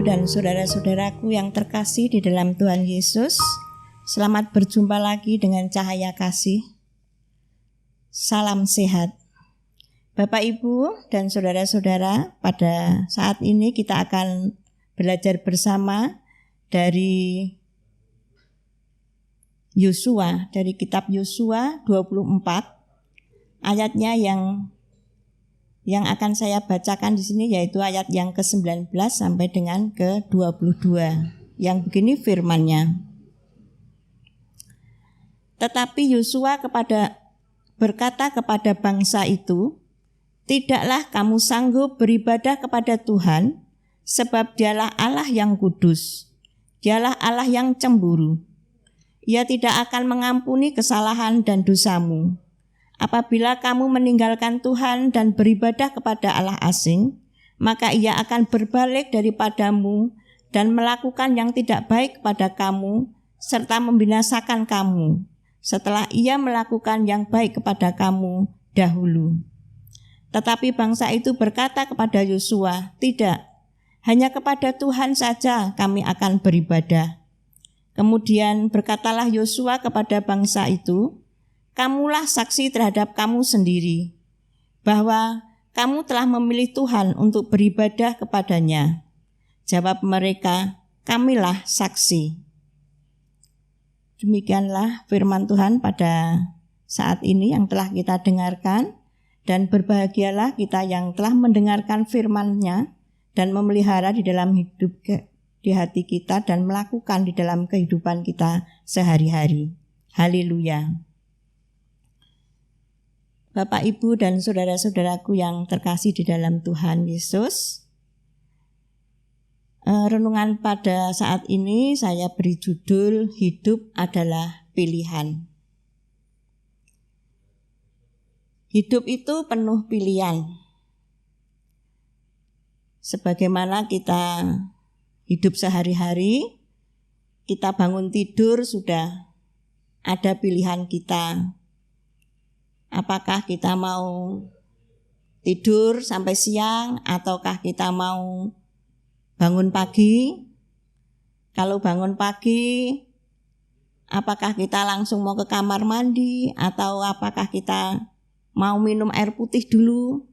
Ibu dan saudara-saudaraku yang terkasih di dalam Tuhan Yesus, selamat berjumpa lagi dengan cahaya kasih. Salam sehat. Bapak, Ibu, dan saudara-saudara, pada saat ini kita akan belajar bersama dari Yosua, dari kitab Yosua 24. Ayatnya yang akan saya bacakan di sini yaitu ayat yang ke-19 sampai dengan ke-22. Yang begini firman-Nya. Tetapi Yosua berkata kepada bangsa itu, "Tidaklah kamu sanggup beribadah kepada Tuhan, sebab Dialah Allah yang kudus. Dialah Allah yang cemburu. Ia tidak akan mengampuni kesalahan dan dosamu. Apabila kamu meninggalkan Tuhan dan beribadah kepada Allah asing, maka Ia akan berbalik daripadamu dan melakukan yang tidak baik kepada kamu, serta membinasakan kamu, setelah Ia melakukan yang baik kepada kamu dahulu." Tetapi bangsa itu berkata kepada Yosua, "Tidak, hanya kepada Tuhan saja kami akan beribadah." Kemudian berkatalah Yosua kepada bangsa itu, "Kamulah saksi terhadap kamu sendiri, bahwa kamu telah memilih Tuhan untuk beribadah kepadanya." Jawab mereka, "Kamilah saksi." Demikianlah firman Tuhan pada saat ini yang telah kita dengarkan, dan berbahagialah kita yang telah mendengarkan firman-Nya dan memelihara di dalam hidup di hati kita dan melakukan di dalam kehidupan kita sehari-hari. Haleluya. Bapak, Ibu, dan saudara-saudaraku yang terkasih di dalam Tuhan Yesus, renungan pada saat ini saya beri judul Hidup Adalah Pilihan. Hidup itu penuh pilihan. Sebagaimana kita hidup sehari-hari, kita bangun tidur sudah ada pilihan kita. Apakah kita mau tidur sampai siang ataukah kita mau bangun pagi? Kalau bangun pagi, apakah kita langsung mau ke kamar mandi atau apakah kita mau minum air putih dulu?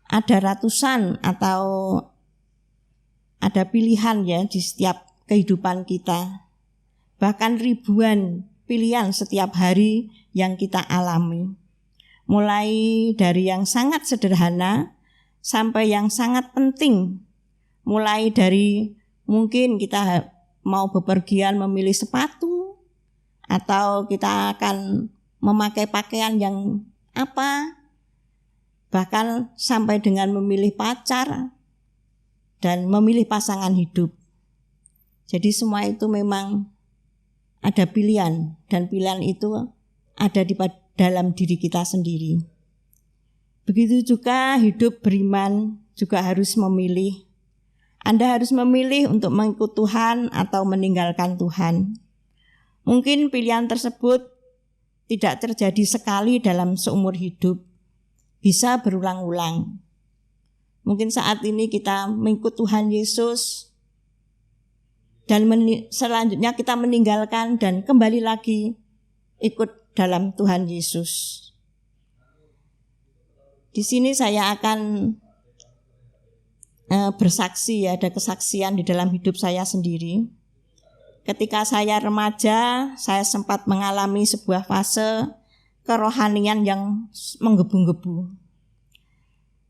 Ada ratusan atau ada pilihan ya di setiap kehidupan kita. Bahkan ribuan pilihan setiap hari yang kita alami. Mulai dari yang sangat sederhana sampai yang sangat penting. Mulai dari mungkin kita mau bepergian memilih sepatu, atau kita akan memakai pakaian yang apa, bahkan sampai dengan memilih pacar dan memilih pasangan hidup. Jadi semua itu memang ada pilihan, dan pilihan itu ada di dalam diri kita sendiri. Begitu juga hidup beriman juga harus memilih. Anda harus memilih untuk mengikut Tuhan atau meninggalkan Tuhan. Mungkin pilihan tersebut tidak terjadi sekali dalam seumur hidup, bisa berulang-ulang. Mungkin saat ini kita mengikut Tuhan Yesus, dan selanjutnya kita meninggalkan dan kembali lagi ikut dalam Tuhan Yesus. Di sini saya akan bersaksi, ada kesaksian di dalam hidup saya sendiri. Ketika saya remaja, saya sempat mengalami sebuah fase kerohanian yang menggebu-gebu.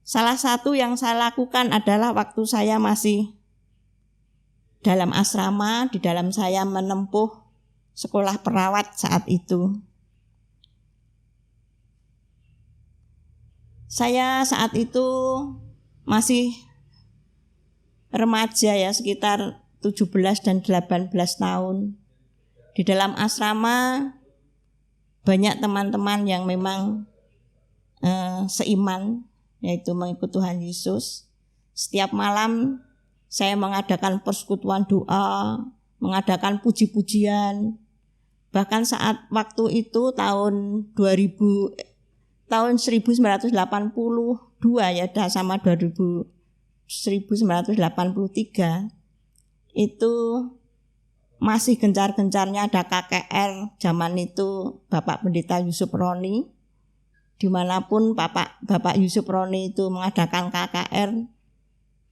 Salah satu yang saya lakukan adalah waktu saya masih dalam asrama, di dalam saya menempuh sekolah perawat saat itu. Saya saat itu masih remaja ya, sekitar 17 dan 18 tahun. Di dalam asrama banyak teman-teman yang memang seiman, yaitu mengikut Tuhan Yesus. Setiap malam saya mengadakan persekutuan doa, mengadakan puji-pujian. Bahkan saat waktu itu tahun 1982 ya, sama 2000 1983 itu masih gencar-gencarnya ada KKR. Zaman itu Bapak Pendeta Yusuf Roni, dimanapun Bapak Yusuf Roni itu mengadakan KKR,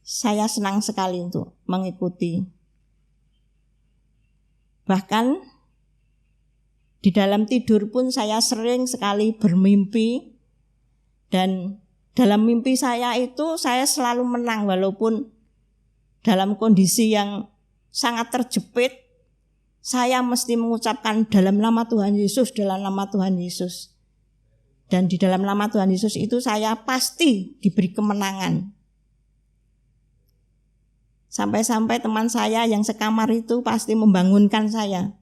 saya senang sekali untuk mengikuti. Bahkan di dalam tidur pun saya sering sekali bermimpi, dan dalam mimpi saya itu saya selalu menang walaupun dalam kondisi yang sangat terjepit. Saya mesti mengucapkan dalam nama Tuhan Yesus, dalam nama Tuhan Yesus. Dan di dalam nama Tuhan Yesus itu saya pasti diberi kemenangan. Sampai-sampai teman saya yang sekamar itu pasti membangunkan saya.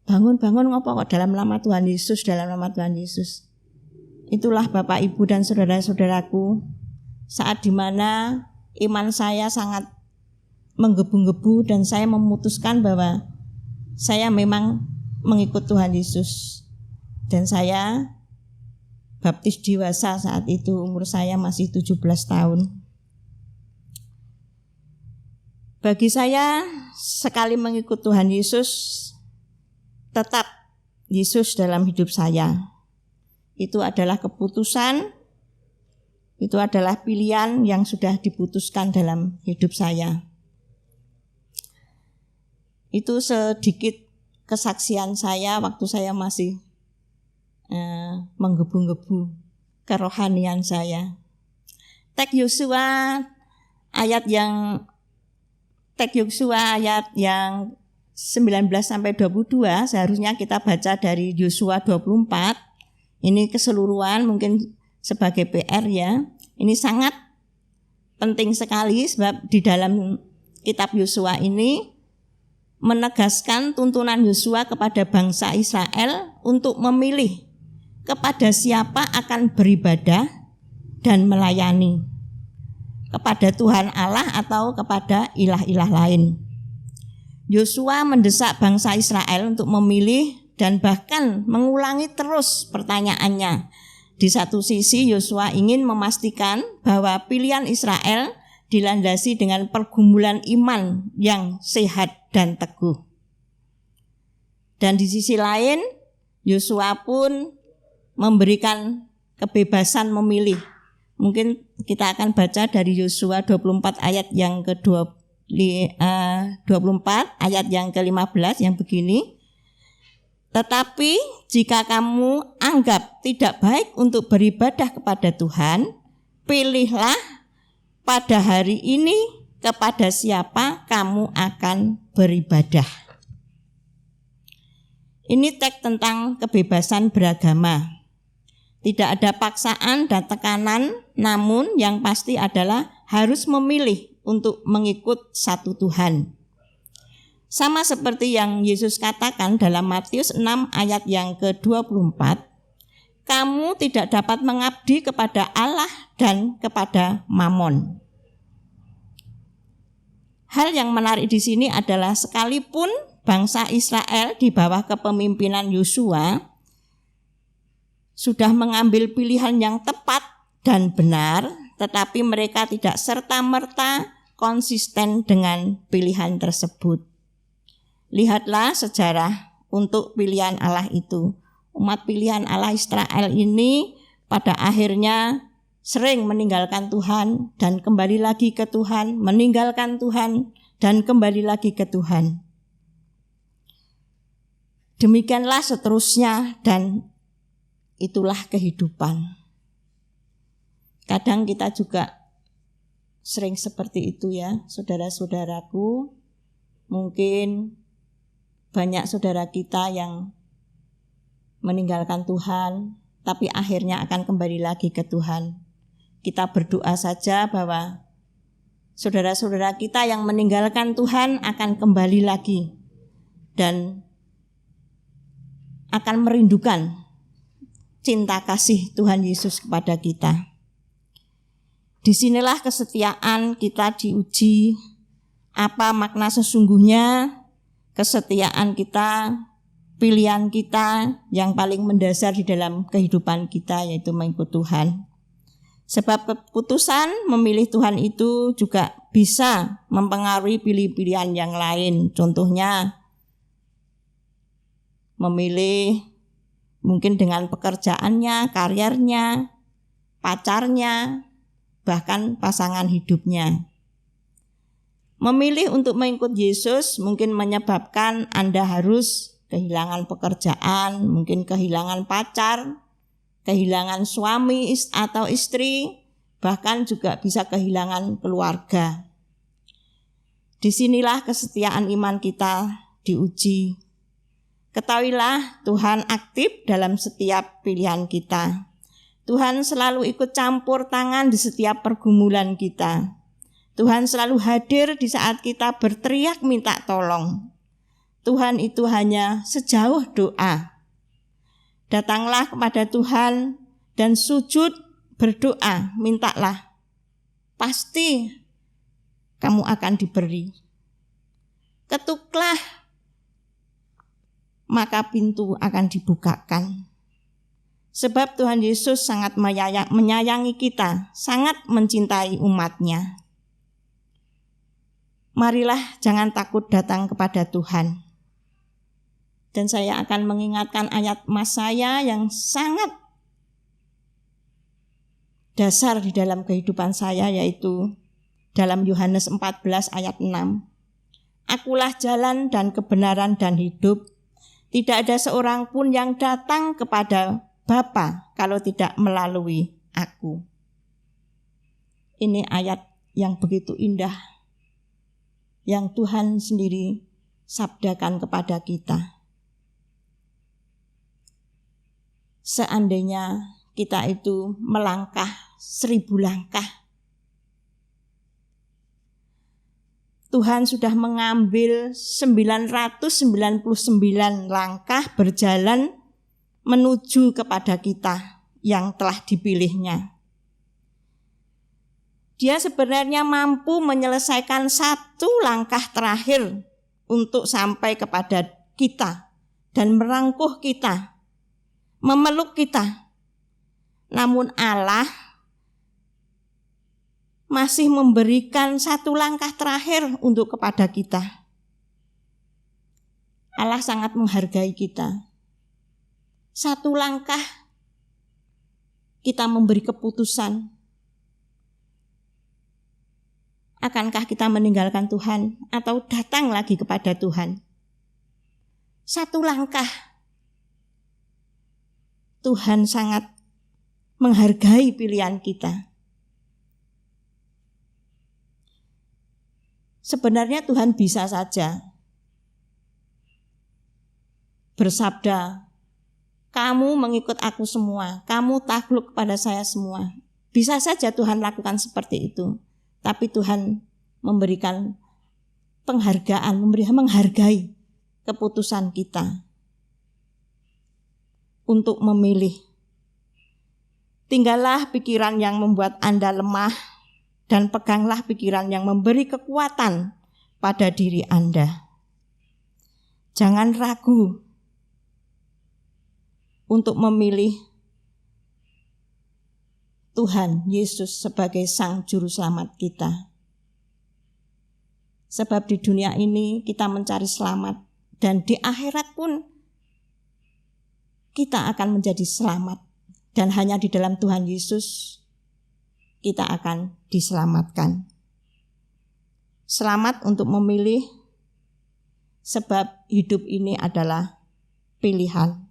Bangun ngopo kok dalam nama Tuhan Yesus, dalam nama Tuhan Yesus. Itulah Bapak, Ibu, dan saudara-saudaraku, saat dimana iman saya sangat menggebu-gebu dan saya memutuskan bahwa saya memang mengikut Tuhan Yesus. Dan saya baptis dewasa saat itu, umur saya masih 17 tahun. Bagi saya, sekali mengikut Tuhan Yesus, tetap Yesus dalam hidup saya. Itu adalah keputusan, itu adalah pilihan yang sudah diputuskan dalam hidup saya. Itu sedikit kesaksian saya waktu saya masih menggebu-gebu kerohanian saya. Teks Yosua ayat yang 19 sampai 22 seharusnya kita baca dari Yosua 24. Ini keseluruhan mungkin sebagai PR ya. Ini sangat penting sekali sebab di dalam kitab Yosua ini menegaskan tuntunan Yosua kepada bangsa Israel untuk memilih kepada siapa akan beribadah dan melayani, kepada Tuhan Allah atau kepada ilah-ilah lain. Yosua mendesak bangsa Israel untuk memilih dan bahkan mengulangi terus pertanyaannya. Di satu sisi Yosua ingin memastikan bahwa pilihan Israel dilandasi dengan pergumulan iman yang sehat dan teguh. Dan di sisi lain Yosua pun memberikan kebebasan memilih. Mungkin kita akan baca dari Yosua 24 ayat yang ke-24 ayat yang ke-15 yang begini. Tetapi jika kamu anggap tidak baik untuk beribadah kepada Tuhan, pilihlah pada hari ini kepada siapa kamu akan beribadah. Ini teks tentang kebebasan beragama. Tidak ada paksaan dan tekanan, namun yang pasti adalah harus memilih untuk mengikut satu Tuhan. Sama seperti yang Yesus katakan dalam Matius 6 ayat yang ke-24, kamu tidak dapat mengabdi kepada Allah dan kepada Mamon. Hal yang menarik di sini adalah sekalipun bangsa Israel di bawah kepemimpinan Yosua sudah mengambil pilihan yang tepat dan benar, tetapi mereka tidak serta-merta konsisten dengan pilihan tersebut. Lihatlah sejarah untuk pilihan Allah itu. Umat pilihan Allah Israel ini pada akhirnya sering meninggalkan Tuhan dan kembali lagi ke Tuhan, meninggalkan Tuhan dan kembali lagi ke Tuhan. Demikianlah seterusnya dan itulah kehidupan. Kadang kita juga sering seperti itu ya, saudara-saudaraku. Mungkin banyak saudara kita yang meninggalkan Tuhan, tapi akhirnya akan kembali lagi ke Tuhan. Kita berdoa saja bahwa saudara-saudara kita yang meninggalkan Tuhan akan kembali lagi dan akan merindukan cinta kasih Tuhan Yesus kepada kita. Disinilah kesetiaan kita diuji. Apa makna sesungguhnya kesetiaan kita, pilihan kita yang paling mendasar di dalam kehidupan kita, yaitu mengikut Tuhan. Sebab keputusan memilih Tuhan itu juga bisa mempengaruhi pilihan yang lain. Contohnya memilih mungkin dengan pekerjaannya, karirnya, pacarnya, bahkan pasangan hidupnya. Memilih untuk mengikut Yesus mungkin menyebabkan Anda harus kehilangan pekerjaan, mungkin kehilangan pacar, kehilangan suami atau istri, bahkan juga bisa kehilangan keluarga. Disinilah kesetiaan iman kita diuji. Ketahuilah Tuhan aktif dalam setiap pilihan kita. Tuhan selalu ikut campur tangan di setiap pergumulan kita. Tuhan selalu hadir di saat kita berteriak minta tolong. Tuhan itu hanya sejauh doa. Datanglah kepada Tuhan dan sujud berdoa, mintalah. Pasti kamu akan diberi. Ketuklah, maka pintu akan dibukakan. Sebab Tuhan Yesus sangat menyayangi kita, sangat mencintai umat-Nya. Marilah jangan takut datang kepada Tuhan. Dan saya akan mengingatkan ayat mas saya yang sangat dasar di dalam kehidupan saya, yaitu dalam Yohanes 14 ayat 6. Akulah jalan dan kebenaran dan hidup. Tidak ada seorang pun yang datang kepada Bapa kalau tidak melalui aku. Ini ayat yang begitu indah yang Tuhan sendiri sabdakan kepada kita. Seandainya kita itu melangkah 1000 langkah, Tuhan sudah mengambil 999 langkah berjalan menuju kepada kita yang telah dipilihnya. Dia sebenarnya mampu menyelesaikan 1 langkah terakhir untuk sampai kepada kita dan merangkuh kita, memeluk kita. Namun Allah masih memberikan 1 langkah terakhir untuk kepada kita. Allah sangat menghargai kita. 1 langkah kita memberi keputusan. Akankah kita meninggalkan Tuhan atau datang lagi kepada Tuhan? 1 langkah. Tuhan sangat menghargai pilihan kita. Sebenarnya Tuhan bisa saja bersabda, kamu mengikut aku semua, kamu takluk kepada saya semua. Bisa saja Tuhan lakukan seperti itu. Tapi Tuhan memberikan penghargaan, menghargai keputusan kita untuk memilih. Tinggallah pikiran yang membuat Anda lemah dan peganglah pikiran yang memberi kekuatan pada diri Anda. Jangan ragu untuk memilih Tuhan Yesus sebagai Sang Juru Selamat kita. Sebab di dunia ini kita mencari selamat, dan di akhirat pun kita akan menjadi selamat. Dan hanya di dalam Tuhan Yesus kita akan diselamatkan. Selamat untuk memilih, sebab hidup ini adalah pilihan.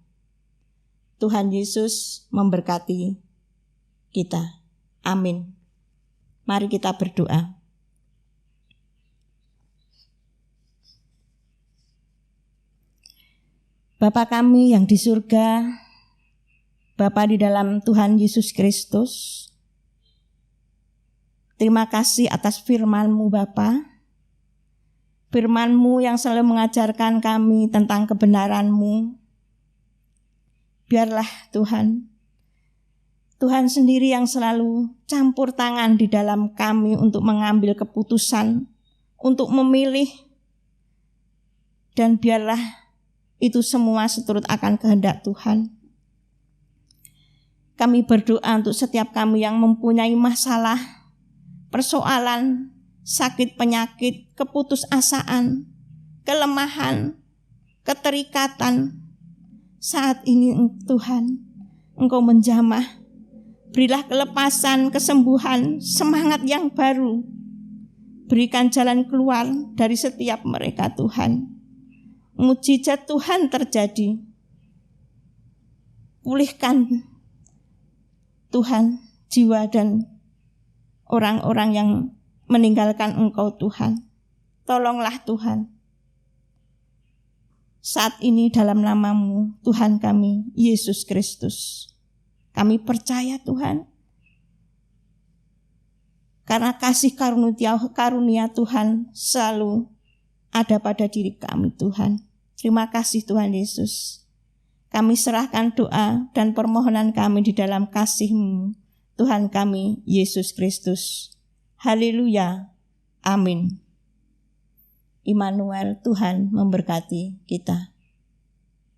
Tuhan Yesus memberkati kita. Amin. Mari kita berdoa. Bapa kami yang di surga, Bapa di dalam Tuhan Yesus Kristus, terima kasih atas firman-Mu Bapa. Firman-Mu yang selalu mengajarkan kami tentang kebenaran-Mu. Biarlah Tuhan sendiri yang selalu campur tangan di dalam kami untuk mengambil keputusan, untuk memilih. Dan biarlah itu semua seturut akan kehendak Tuhan. Kami berdoa untuk setiap kami yang mempunyai masalah, persoalan, sakit penyakit, keputusasaan, kelemahan, keterikatan. Saat ini Tuhan, Engkau menjamah. Berilah kelepasan, kesembuhan, semangat yang baru. Berikan jalan keluar dari setiap mereka Tuhan. Mujizat Tuhan terjadi. Pulihkan Tuhan jiwa dan orang-orang yang meninggalkan Engkau Tuhan. Tolonglah Tuhan. Saat ini dalam nama-Mu Tuhan kami, Yesus Kristus. Kami percaya Tuhan. Karena kasih karunia Tuhan selalu ada pada diri kami Tuhan. Terima kasih Tuhan Yesus. Kami serahkan doa dan permohonan kami di dalam kasih-Mu Tuhan kami Yesus Kristus. Haleluya. Amin. Immanuel, Tuhan memberkati kita.